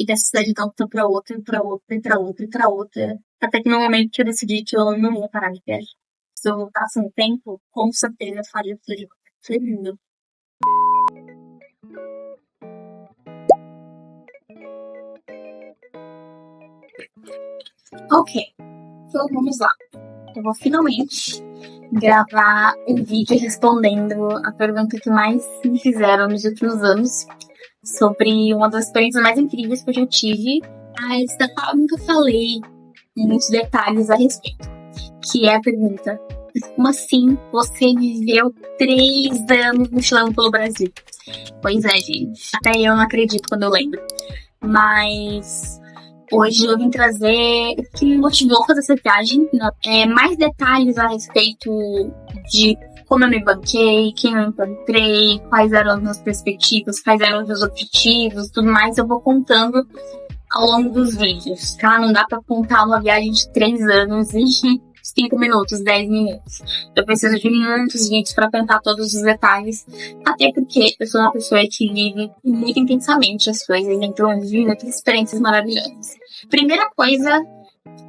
E dessa cidade então pra outra, pra outra, e pra outra, e pra outra. Até que no momento que eu decidi que eu não ia parar de viajar. Se eu voltasse no tempo, com certeza eu faria tudo de novo. Foi lindo. Ok, então vamos lá. Eu vou finalmente gravar um vídeo respondendo a pergunta que mais me fizeram nos últimos anos sobre uma das experiências mais incríveis que eu já tive, mas da qual eu nunca falei muitos detalhes a respeito, que é a pergunta: como assim você viveu 3 anos mochilando pelo Brasil? Pois é, gente, até eu não acredito quando eu lembro, mas hoje eu vim trazer o que me motivou a fazer essa viagem, mais detalhes a respeito de como eu me banquei, quem eu encontrei, quais eram as minhas perspectivas, quais eram os meus objetivos, tudo mais, eu vou contando ao longo dos vídeos, tá? Não dá pra contar uma viagem de 3 anos em 5 minutos, 10 minutos. Eu preciso de muitos vídeos pra contar todos os detalhes, até porque eu sou uma pessoa que vive muito intensamente as coisas, então eu vivi muitas experiências maravilhosas. Primeira coisa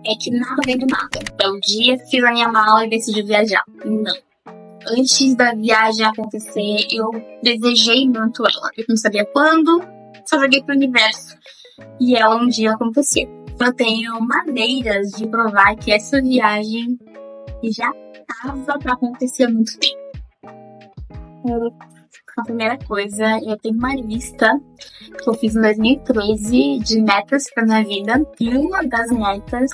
é que nada vem do nada. Eu dia fiz a minha mala e decidi viajar. Não. Antes da viagem acontecer, eu desejei muito ela. Eu não sabia quando, só joguei pro universo. E ela um dia aconteceu. Eu tenho maneiras de provar que essa viagem já estava para acontecer há muito tempo. A primeira coisa, eu tenho uma lista que eu fiz em 2013 de metas para minha vida. E uma das metas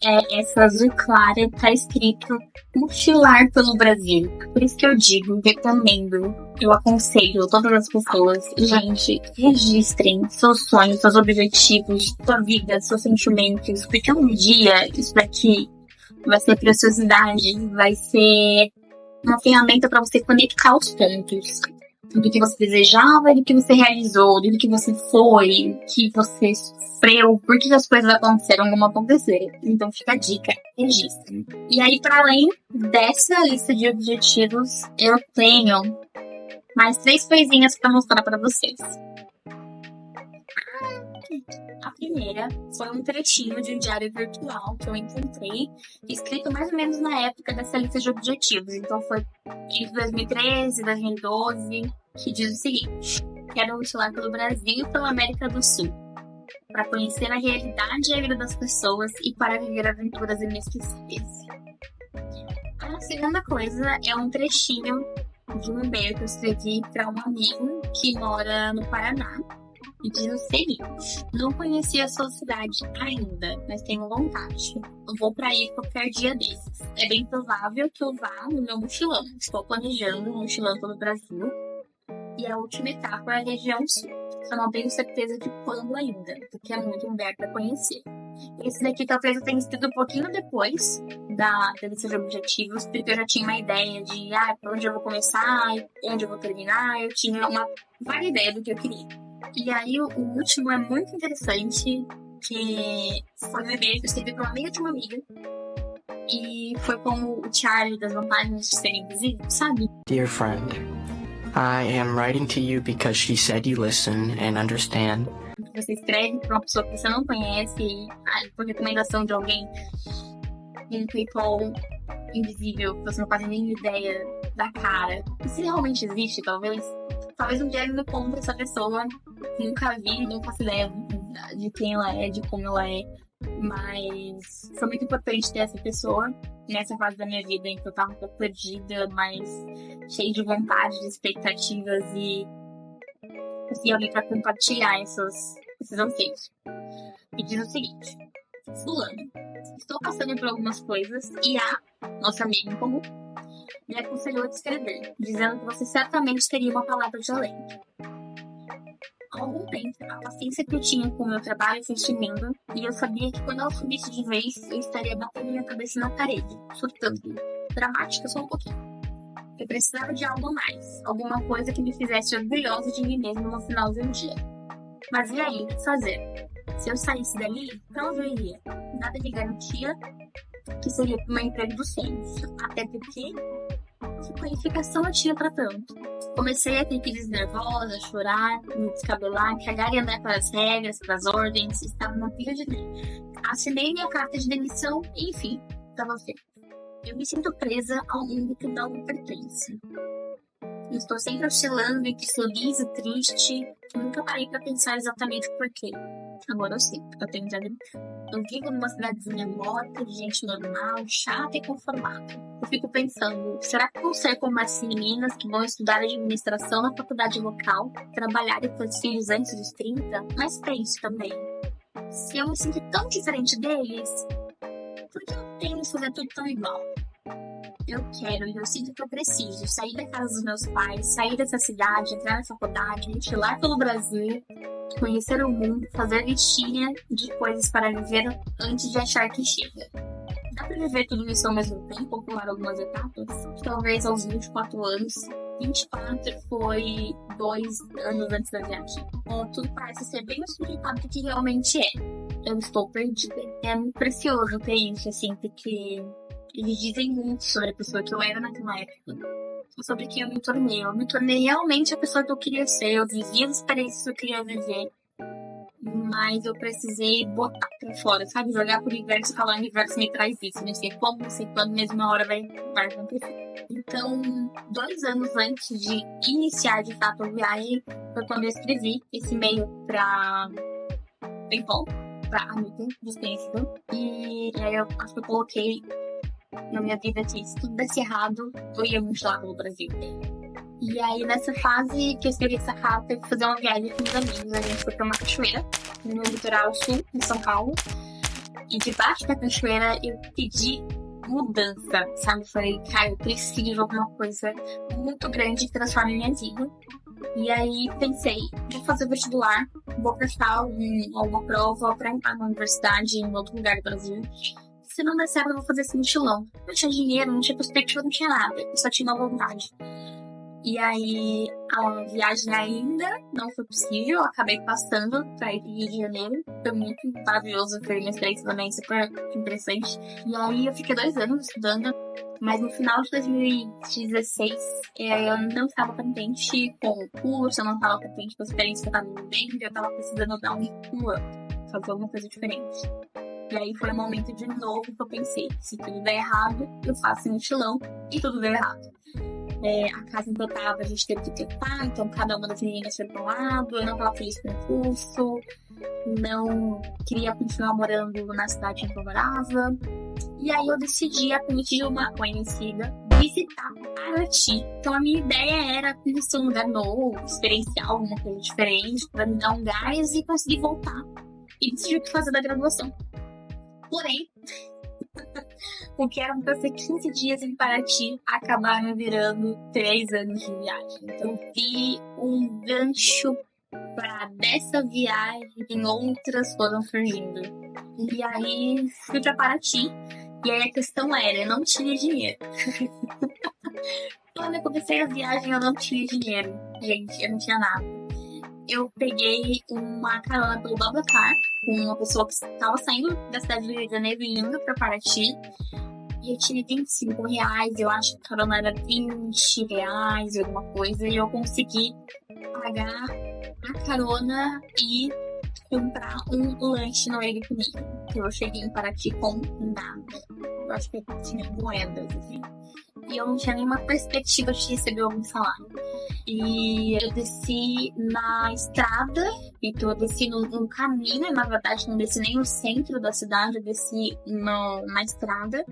é essa azul clara, tá escrito mochilar pelo Brasil. Por isso que eu digo, recomendo, eu aconselho todas as pessoas, gente, registrem seus sonhos, seus objetivos, sua vida, seus sentimentos, porque um dia isso daqui vai ser preciosidade, vai ser uma ferramenta para você conectar os pontos do que você desejava, do que você realizou, do que você foi, do que você sofreu, por que as coisas aconteceram como aconteceram. Então fica a dica, registre. E aí, para além dessa lista de objetivos, eu tenho mais 3 coisinhas para mostrar para vocês. A primeira foi um trechinho de um diário virtual que eu encontrei, escrito mais ou menos na época dessa lista de objetivos. Então foi entre 2013 e 2012, que diz o seguinte: quero mochilar pelo Brasil e pela América do Sul, para conhecer a realidade e a vida das pessoas e para viver aventuras inesquecíveis. A segunda coisa é um trechinho de um e-mail que eu escrevi para um amigo que mora no Paraná. E diz o seguinte: não conheci a sua cidade ainda, mas tenho vontade. Eu vou para ir qualquer dia desses. É bem provável que eu vá no meu mochilão. Estou planejando um mochilão pelo Brasil. E a última etapa é a região sul. Só não tenho certeza de quando ainda, porque é muito lugar para conhecer. Esse daqui talvez eu tenha escrito um pouquinho depois da lista de objetivos, porque eu já tinha uma ideia de por onde eu vou começar, onde eu vou terminar. Eu tinha uma vaga ideia do que eu queria. E aí o último é muito interessante, que foi um e-mail que eu escrevi para uma amiga de uma amiga. E foi com o Charlie das vantagens de ser invisível, sabe? Dear friend, I am writing to you because she said you listen and understand. Você escreve para uma pessoa que você não conhece, por recomendação de alguém, um people invisível, que você não faz nem ideia da cara. E se realmente existe, talvez um dia eu me encontre essa pessoa, nunca vi, não faço ideia de quem ela é, de como ela é, mas foi muito importante ter essa pessoa nessa fase da minha vida em que eu tava um pouco perdida, mas cheia de vontade, de expectativas e alguém pra compartilhar esses anseios. E diz o seguinte: fulano, estou passando por algumas coisas e nossa amiga em comum, me aconselhou a te escrever, dizendo que você certamente teria uma palavra de alento. Há algum tempo, a paciência que eu tinha com o meu trabalho foi sumindo, e eu sabia que quando ela sumisse de vez, eu estaria batendo minha cabeça na parede, surtando. Dramática só um pouquinho. Eu precisava de algo a mais, alguma coisa que me fizesse orgulhosa de mim mesma no final de um dia. Mas e aí, o que fazer? Se eu saísse dali, pra onde eu iria? Nada me garantia que seria o meu emprego dos sonhos. Até porque A qualificação eu tinha pra tanto. Comecei a ter crises nervosas, chorar, me descabelar, cagar e andar para as regras, para as ordens, estava na pilha de neve. Assinei minha carta de demissão e, enfim, estava feito. Eu me sinto presa ao mundo que não me pertence. Eu estou sempre oscilando entre feliz e triste. Nunca parei para pensar exatamente por quê. Agora eu sei, porque eu tenho diagnóstico. Eu vivo numa cidadezinha morta, de gente normal, chata e conformada. Eu fico pensando, será que vou ser como essas meninas que vão estudar administração na faculdade local, trabalhar e ter filhos antes dos 30? Mas penso também, se eu me sinto tão diferente deles, por que eu tenho que fazer tudo tão igual? Eu quero e eu sinto que eu preciso sair da casa dos meus pais, sair dessa cidade, entrar na faculdade, mochilar pelo Brasil, conhecer o mundo, fazer listinha de coisas para viver antes de achar que chega. Dá pra viver tudo isso ao mesmo tempo ou pular algumas etapas? Talvez aos 24 anos. 24 foi 2 anos antes da viagem. Tudo parece ser bem mais complicado do que realmente é. Eu estou perdida. É muito precioso ter isso, assim, porque eles dizem muito sobre a pessoa que eu era naquela época. Sobre quem eu me tornei. Eu me tornei realmente a pessoa que eu queria ser. Eu vivi as experiências que eu queria viver. Mas eu precisei botar pra fora, sabe? Jogar pro universo e falar, o universo me traz isso. Não sei como, não sei quando, mesmo uma hora vai acontecer. Então, 2 anos antes de iniciar de fato a viagem, foi quando eu escrevi esse e-mail pra PayPal, pra amiga desconhecida. E aí eu acho que eu coloquei na minha vida que se tudo desse errado, eu ia me lá pelo Brasil. E aí, nessa fase que eu escrevi essa carta, eu fui fazer uma viagem com os amigos. A gente foi pra uma cachoeira, no litoral sul, em São Paulo. E debaixo da cachoeira, eu pedi mudança, sabe? Falei, cara, eu preciso de alguma coisa muito grande que transforme minha vida. E aí, pensei, vou fazer vestibular, vou prestar alguma prova pra entrar na universidade em outro lugar do Brasil. Se não der certo, eu vou fazer esse mochilão. Não tinha dinheiro, não tinha perspectiva, não tinha nada. Eu só tinha uma vontade. E aí, a viagem ainda não foi possível. Eu acabei passando pra ir pro Rio de Janeiro. Foi muito maravilhoso, foi uma experiência também super interessante. E aí, eu fiquei 2 anos estudando. Mas no final de 2016, eu não estava contente com o curso, eu não estava contente com a experiência que eu estava vivendo. Eu estava precisando dar um up, fazer alguma coisa diferente. E aí foi um momento de novo que eu pensei, se tudo der errado, eu faço um mochilão, e tudo deu errado. A casa em que eu tava, a gente teve que trepar, então cada uma das meninas foi pra um lado, eu não tava feliz com o curso, não queria continuar morando na cidade em que eu morava. E aí eu decidi, a convite de uma conhecida, visitar Paraty. Então a minha ideia era conhecer um lugar novo, experienciar alguma coisa diferente, pra me dar um gás e conseguir voltar. E decidi o que fazer da graduação. Porém, o que eram pra ser 15 dias em Paraty acabaram virando 3 anos de viagem. Então, vi um gancho pra dessa viagem, outras foram surgindo. E aí, fui pra Paraty. E aí, a questão era, eu não tinha dinheiro. Quando eu comecei a viagem, eu não tinha dinheiro. Gente, eu não tinha nada. Eu peguei uma carona pelo BlaBlaCar com uma pessoa que estava saindo da cidade do Rio de Janeiro e indo pra Paraty. E eu tinha R$25, eu acho que a carona era R$20, alguma coisa. E eu consegui pagar a carona e comprar um lanche no Ele Comigo. Eu cheguei em Paraty com nada. Eu acho que eu tinha moedas, assim. E eu não tinha nenhuma perspectiva de receber algum salário. E eu desci na estrada, então eu desci num caminho, na verdade não desci nem no centro da cidade, eu desci na estrada,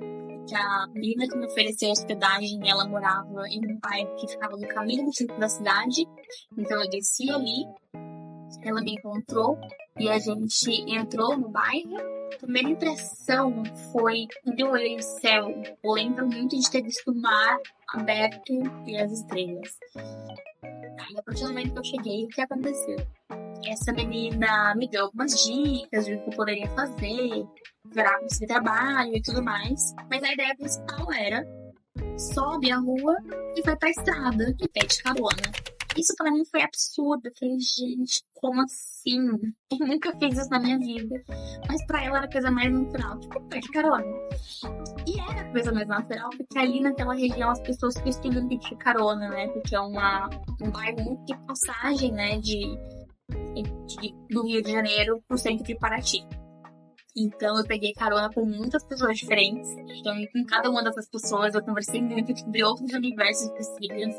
que a menina que me ofereceu hospedagem, ela morava em um bairro que ficava no caminho do centro da cidade, então eu desci ali, ela me encontrou e a gente entrou no bairro. A primeira impressão foi, quando eu olhei o céu, eu lembro muito de ter visto o mar aberto e as estrelas. Aí, a partir do momento que eu cheguei, o que aconteceu? Essa menina me deu algumas dicas de o que eu poderia fazer, para conseguir trabalho e tudo mais. Mas a ideia principal era, sobe a rua e vai pra estrada e pede carona. Isso pra mim foi absurdo. Eu falei, gente, como assim? Eu nunca fiz isso na minha vida. Mas pra ela era a coisa mais natural. Tipo, de carona. E era a coisa mais natural, porque ali naquela região as pessoas costumam pedir carona, né? Porque é um bairro de passagem, né? Do Rio de Janeiro pro centro de Paraty. Então eu peguei carona com muitas pessoas diferentes. Então, com cada uma dessas pessoas eu conversei muito sobre outros universos possíveis.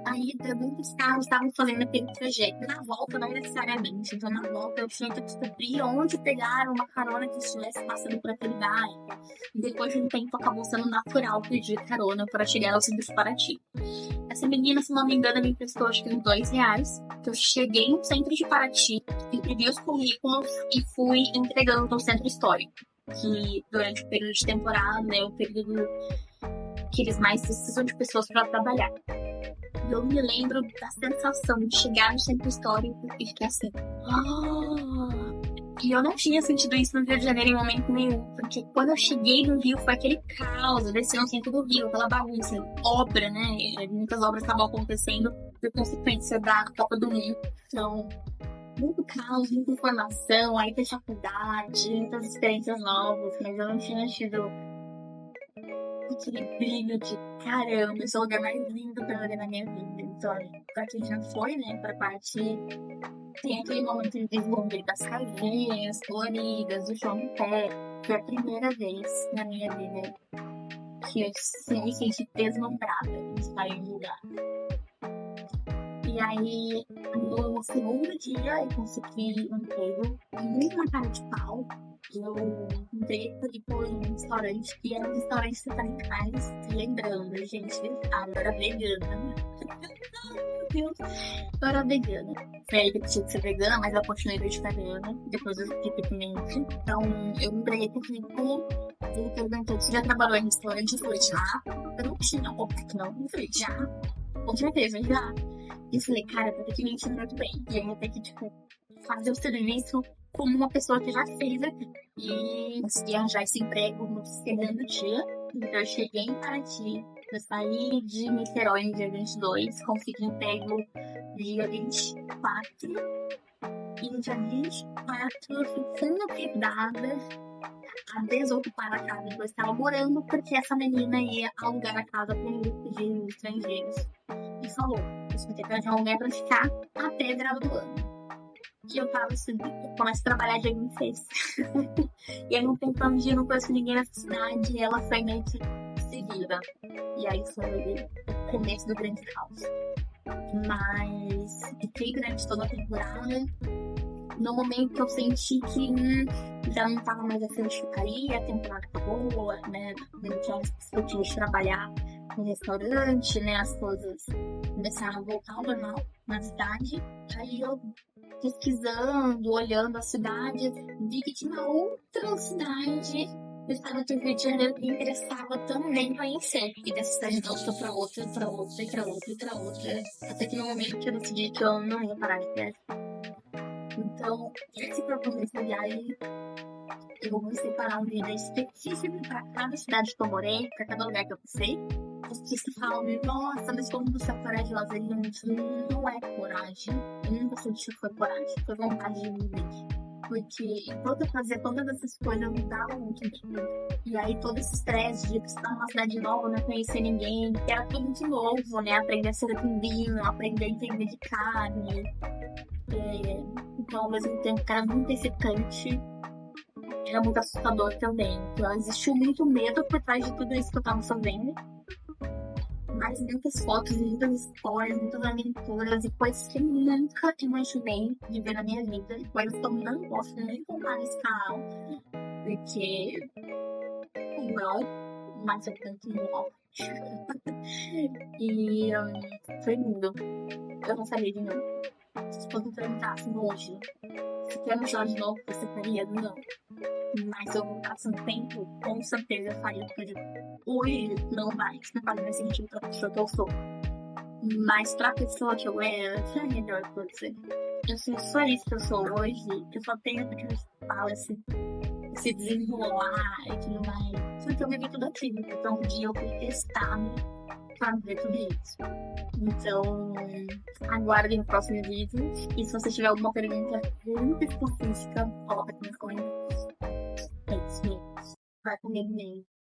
Aí também os carros estavam fazendo aquele trajeto. Na volta, não necessariamente. Então, na volta, eu tinha que descobrir onde pegar uma carona que estivesse passando por aquele bairro. E depois de um tempo, acabou sendo natural pedir carona para chegar ao centro de Paraty. Essa menina, se não me engano, me emprestou acho que uns R$2. Eu cheguei no centro de Paraty, imprimi os currículos e fui entregando no centro histórico. Que durante o período de temporada é o período que eles mais precisam de pessoas para trabalhar. Eu me lembro da sensação de chegar no centro histórico e ficar assim. E eu não tinha sentido isso no Rio de Janeiro em momento nenhum, porque quando eu cheguei no Rio foi aquele caos, eu desci no centro do Rio, aquela bagunça, obra, né? Muitas obras estavam acontecendo por consequência da Copa do Mundo. Então, muito caos, muita informação, aí tem faculdade, muitas experiências novas, mas eu não tinha tido aquele brilho de caramba, esse é o lugar mais lindo pra ver na minha vida. Então, pra quem já foi, né, pra parte, tem aquele momento de deslumbre das casinhas coloridas, do chão de pé. Foi a primeira vez na minha vida que eu me senti deslumbrada em sair do lugar. E aí, no segundo dia, eu consegui um emprego muito na cara de pau. Eu entrei por um restaurante que era um restaurante centrais, lembrando, gente, eu era vegana. Meu Deus, eu era vegana. Foi aí que eu tinha que ser vegana, mas eu continuei vegetariana. Depois eu fiquei pigmente. Então, eu entrei por currículo. Ele perguntou se já trabalhou em restaurante. Eu falei, já. Eu não tinha, óbvio que não. Eu falei, já. Com certeza, já. E eu falei, cara, eu tenho que mentir muito bem. E aí eu tenho que, tipo, fazer o serviço como uma pessoa que já fez aqui. E consegui arranjar esse emprego no segundo dia. Então eu cheguei em Paraty. Eu saí de Niterói no dia 22, consegui emprego no dia 24. E no dia 24 eu fui convidada a desocupar a casa que eu estava morando, porque essa menina ia alugar a casa para um grupo de estrangeiros. E falou, você vai ter que arranjar um lugar pra ficar até graduando. E eu tava assim, eu começo a trabalhar dia 26. E aí não tem plano de ir, não conheço ninguém nessa cidade. E ela foi meio que seguida. E aí foi o começo do grande caos. Mas fiquei durante toda a temporada. No momento que eu senti que já não tava mais afim de ficar aí, a temporada acabou, né? Não tinha mais perspectiva de trabalhar no restaurante, né? As coisas começaram a voltar ao normal na cidade. Aí eu, pesquisando, olhando a cidade, vi que tinha outra cidade do estado do Rio de Janeiro que me interessava também conhecer. E dessa cidade de outra pra outra, pra outra, e pra outra, e pra outra. Até que no momento que eu decidi que eu não ia parar de viajar. Então, esse propósito dessa viagem, eu vou separar um dia específico para cada cidade que eu morei, para cada lugar que eu passei. As pessoas que falam, nossa, mas como você é corajosa, gente, não é coragem. Eu nunca senti que foi coragem, foi vontade de viver. Porque enquanto eu fazia todas essas coisas, eu mudava muito de mim. E aí todo esse estresse de estar numa cidade nova, não conhecer ninguém, que era tudo muito novo, né? Aprender a ser com vinho, aprender a entender de carne. Então, ao mesmo tempo que era muito excitante, era muito assustador também. Então, existiu muito medo por trás de tudo isso que eu tava fazendo. Mas muitas fotos, muitas histórias, muitas aventuras e coisas que eu nunca imaginei de ver na minha vida. E coisas que eu não posso nem contar nesse canal. Porque não, mas eu tento igual. E foi lindo. Eu não sabia de novo. Se você perguntasse hoje, se quer me chamar de novo, você faria? Não. Mas se eu voltasse no tempo, com certeza eu faria, porque hoje não vai. Isso não faz mais sentido pra pessoa que eu sou. Mas pra pessoa que eu era, foi a melhor coisa. Eu sou só isso que eu sou hoje. Eu só tenho que falar esse desenrolar e tudo mais. Só que eu vivi tudo aquilo. Então um dia eu fui testar, né? fazer tudo isso. Então, aguardem o próximo vídeo. E se você tiver alguma pergunta muito específica, coloca aqui nos comentários. É isso mesmo. Vai comigo mesmo.